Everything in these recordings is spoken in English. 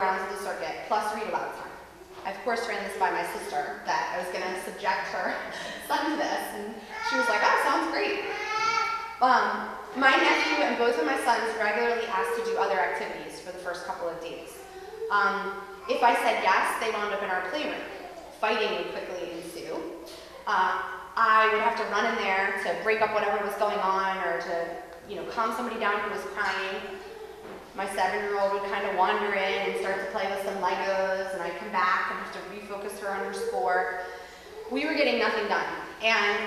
rounds of the circuit, plus read aloud time. I, of course, ran this by my sister, that I was going to subject her son to this, and she was like, oh, sounds great. My nephew and both of my sons regularly asked to do other activities for the first couple of days. If I said yes, they wound up in our playroom. Fighting would quickly ensue. I would have to run in there to break up whatever was going on, or to, calm somebody down who was crying. My 7-year-old would kind of wander in and start to play with some Legos, and I'd come back and have to refocus her on her sport. We were getting nothing done, and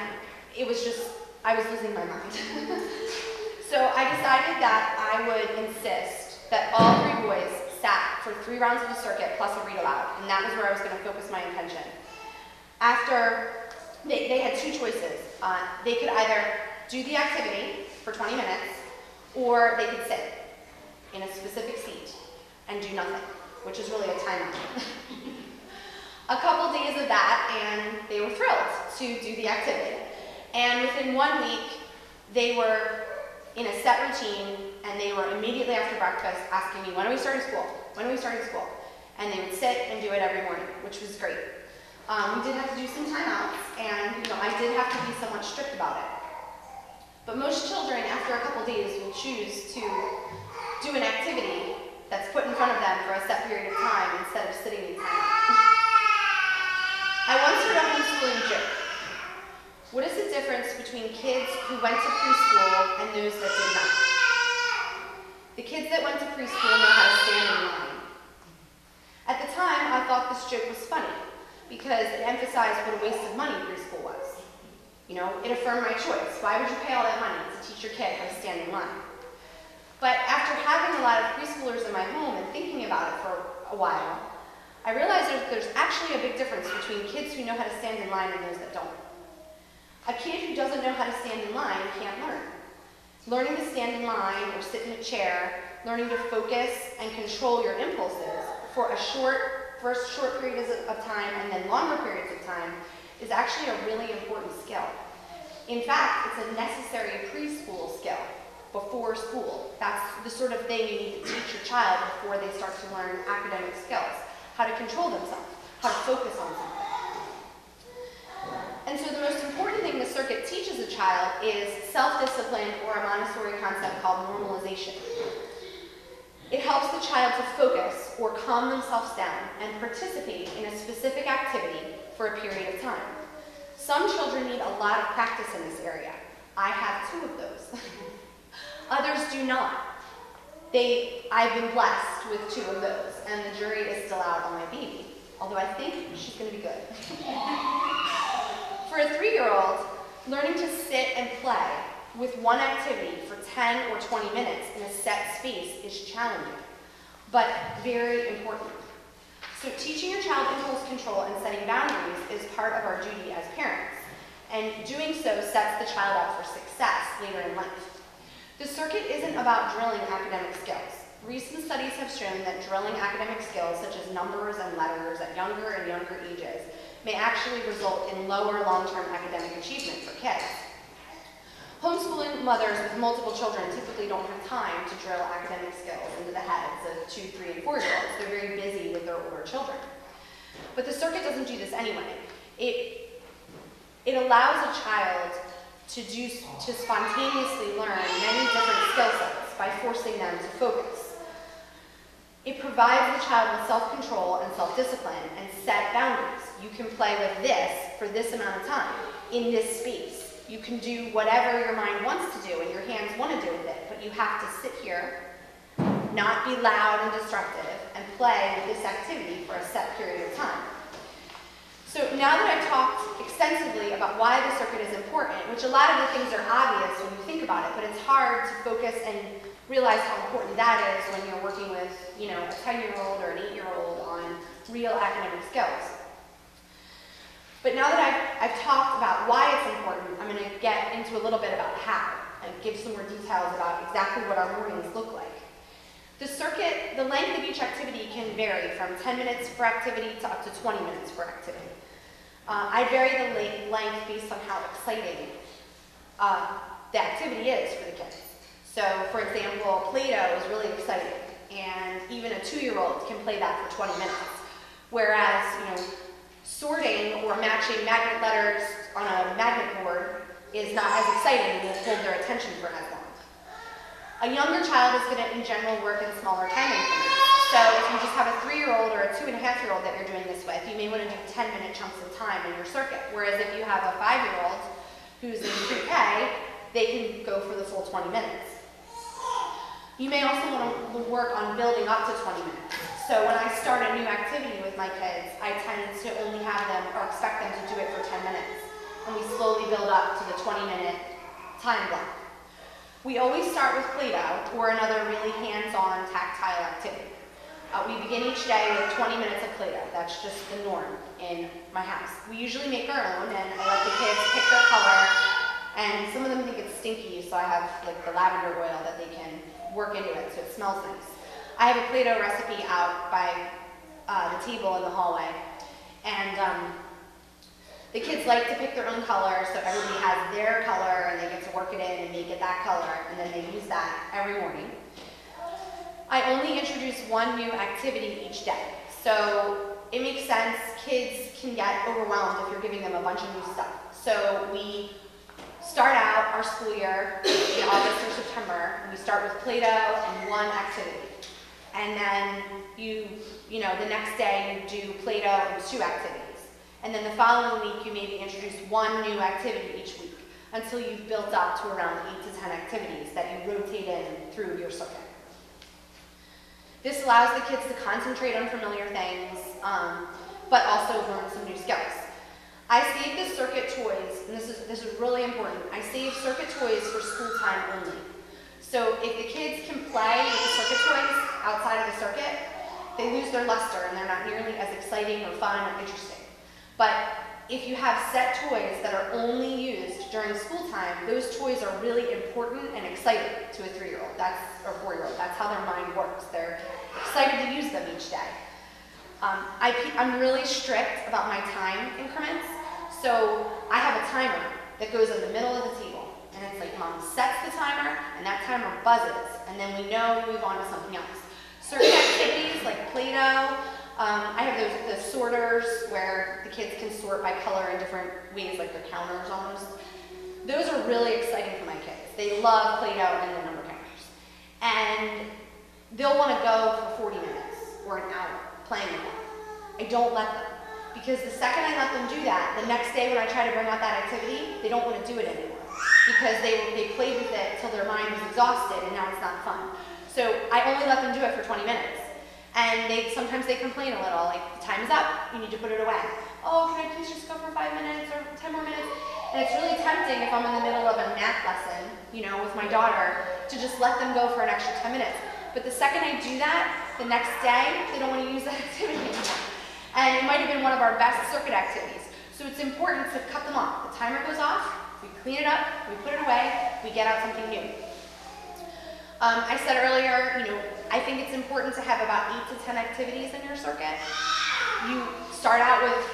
it was just, I was losing my mind. So I decided that I would insist that all 3 boys sat for 3 rounds of the circuit plus a read aloud, and that was where I was going to focus my attention. After, they had 2 choices. They could either do the activity for 20 minutes, or they could sit in a specific seat and do nothing, which is really a timeout. A couple days of that, and they were thrilled to do the activity. And within 1 week, they were in a set routine, and they were immediately after breakfast asking me, when are we starting school? When are we starting school? And they would sit and do it every morning, which was great. We did have to do some timeouts, and I did have to be somewhat strict about it. But most children, after a couple days, will choose to do an activity that's put in front of them for a set period of time instead of sitting in timeout. I once heard a homeschooling joke. What is the difference between kids who went to preschool and those that did not? The kids that went to preschool know how to stand in line. At the time, I thought this joke was funny because it emphasized what a waste of money preschool was. It affirmed my choice. Why would you pay all that money to teach your kid how to stand in line? But after having a lot of preschoolers in my home and thinking about it for a while, I realized there's actually a big difference between kids who know how to stand in line and those that don't. A kid who doesn't know how to stand in line can't learn. Learning to stand in line or sit in a chair, learning to focus and control your impulses for first short periods of time and then longer periods of time is actually a really important skill. In fact, it's a necessary preschool skill before school. That's the sort of thing you need to teach your child before they start to learn academic skills. How to control themselves, how to focus on something. And so the most important thing the circuit teaches a child is self-discipline, or a Montessori concept called normalization. It helps the child to focus or calm themselves down and participate in a specific activity for a period of time. Some children need a lot of practice in this area. I have 2 of those. Others do not. I've been blessed with 2 of those, and the jury is still out on my baby, although I think she's going to be good. For a 3-year-old, learning to sit and play with one activity for 10 or 20 minutes in a set space is challenging, but very important. So teaching your child impulse control and setting boundaries is part of our duty as parents, and doing so sets the child up for success later in life. The circuit isn't about drilling academic skills. Recent studies have shown that drilling academic skills such as numbers and letters at younger and younger ages may actually result in lower long-term academic achievement for kids. Homeschooling mothers with multiple children typically don't have time to drill academic skills into the heads of 2, 3, and 4-year-olds. They're very busy with their older children. But the circuit doesn't do this anyway. It allows a child to spontaneously learn many different skill sets by forcing them to focus. It provides the child with self-control and self-discipline and set boundaries. You can play with this for this amount of time in this space. You can do whatever your mind wants to do and your hands want to do with it, but you have to sit here, not be loud and destructive, and play with this activity for a set period of time. So now that I've talked extensively about why the circuit is important, which a lot of the things are obvious when you think about it, but it's hard to focus and realize how important that is when you're working with, a 10-year-old or an 8-year-old on real academic skills. But now that I've talked about why it's important, I'm going to get into a little bit about how and give some more details about exactly what our mornings look like. The circuit, the length of each activity can vary from 10 minutes per activity to up to 20 minutes per activity. I vary the length based on how exciting the activity is for the kids. So, for example, Play-Doh is really exciting, and even a 2-year-old can play that for 20 minutes. Whereas, sorting or matching magnet letters on a magnet board is not as exciting and won't hold their attention for as long. A younger child is going to, in general, work in smaller time increments. So if you just have a 3-year-old or a 2.5-year-old that you're doing this with, you may want to do 10-minute chunks of time in your circuit. Whereas if you have a 5-year-old who's in pre-K, they can go for the full 20 minutes. You may also want to work on building up to 20 minutes. So when I start a new activity with my kids, I tend to only have them or expect them to do it for 10 minutes. And we slowly build up to the 20-minute time block. We always start with Play-Doh or another really hands-on tactile activity. We begin each day with 20 minutes of Play-Doh. That's just the norm in my house. We usually make our own, and I let the kids pick their color. And some of them think it's stinky, so I have like the lavender oil that they can work into it so it smells nice. I have a Play-Doh recipe out by the table in the hallway. And the kids like to pick their own color, so everybody has their color and they get to work it in and make it that color, and then they use that every morning. I only introduce one new activity each day. So it makes sense, kids can get overwhelmed if you're giving them a bunch of new stuff. So we start out our school year in August or September, and we start with Play-Doh and one activity. And then the next day you do Play-Doh and 2 activities. And then the following week you maybe introduce one new activity each week until you've built up to around 8 to 10 activities that you rotate in through your circuit. This allows the kids to concentrate on familiar things, but also learn some new skills. I save the circuit toys, and this is really important. I save circuit toys for school time only. So if the kids can play with the circuit toys outside of the circuit, they lose their luster and they're not nearly as exciting or fun or interesting. But if you have set toys that are only used during school time, those toys are really important and exciting to a 3-year-old or 4-year-old. That's how their mind works. They're excited to use them each day. I'm really strict about my time increments. So I have a timer that goes in the middle of the table. And it's like Mom sets the timer and that timer buzzes. And then we know we move on to something else. Certain activities like Play-Doh, I have the sorters where the kids can sort by color in different ways, like they're counters almost. Those are really exciting for my kids. They love Play-Doh and the number counters. And they'll want to go for 40 minutes or an hour playing with them. I don't let them. Because the second I let them do that, the next day when I try to bring out that activity, they don't want to do it anymore. Because they played with it until their mind was exhausted and now it's not fun. So I only let them do it for 20 minutes. And sometimes they complain a little, like, time is up, you need to put it away. Oh, can I please just go for 5 minutes or 10 more minutes? And it's really tempting if I'm in the middle of a math lesson, with my daughter, to just let them go for an extra 10 minutes. But the second I do that, the next day, they don't want to use that activity anymore. And it might have been one of our best circuit activities. So it's important to cut them off. The timer goes off, we clean it up, we put it away, we get out something new. I said earlier, I think it's important to have about 8 to 10 activities in your circuit. You start out with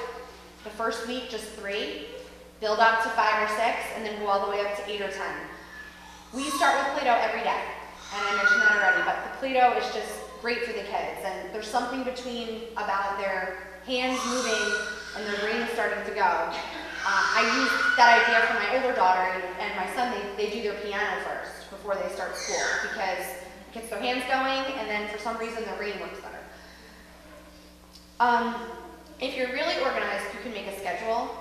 the first week just 3, build up to 5 or 6, and then go all the way up to 8 or 10. We start with Play-Doh every day, and I mentioned that already, but the Play-Doh is just great for the kids, and there's something about their hands moving and their brain starting to go. I use that idea for my older daughter and my son. They do their piano first before they start school because it gets their hands going, and then for some reason their brain works better. If you're really organized, you can make a schedule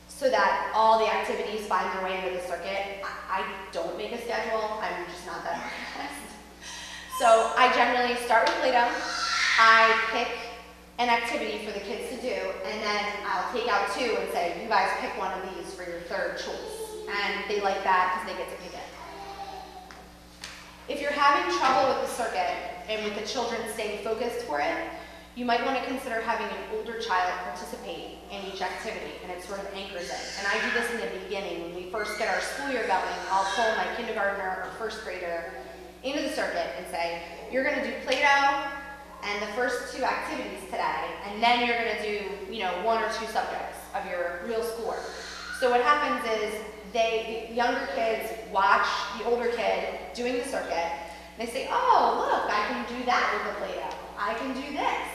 so that all the activities find their way into the circuit. I don't make a schedule. I'm just not that organized. So I generally start with Play-Doh. I pick an activity for the kids to do, and then I'll take out 2 and say, you guys pick one of these for your 3rd choice. And they like that because they get to pick it. If you're having trouble with the circuit and with the children staying focused for it, you might want to consider having an older child participate in each activity, and it sort of anchors it. And I do this in the beginning. When we first get our school year going, I'll pull my kindergartner or 1st grader into the circuit and say, you're going to do Play-Doh and the first 2 activities today, and then you're going to do, 1 or 2 subjects of your real schoolwork. So what happens is the younger kids watch the older kid doing the circuit, They say, oh, look, I can do that with a Play-Doh. I can do this.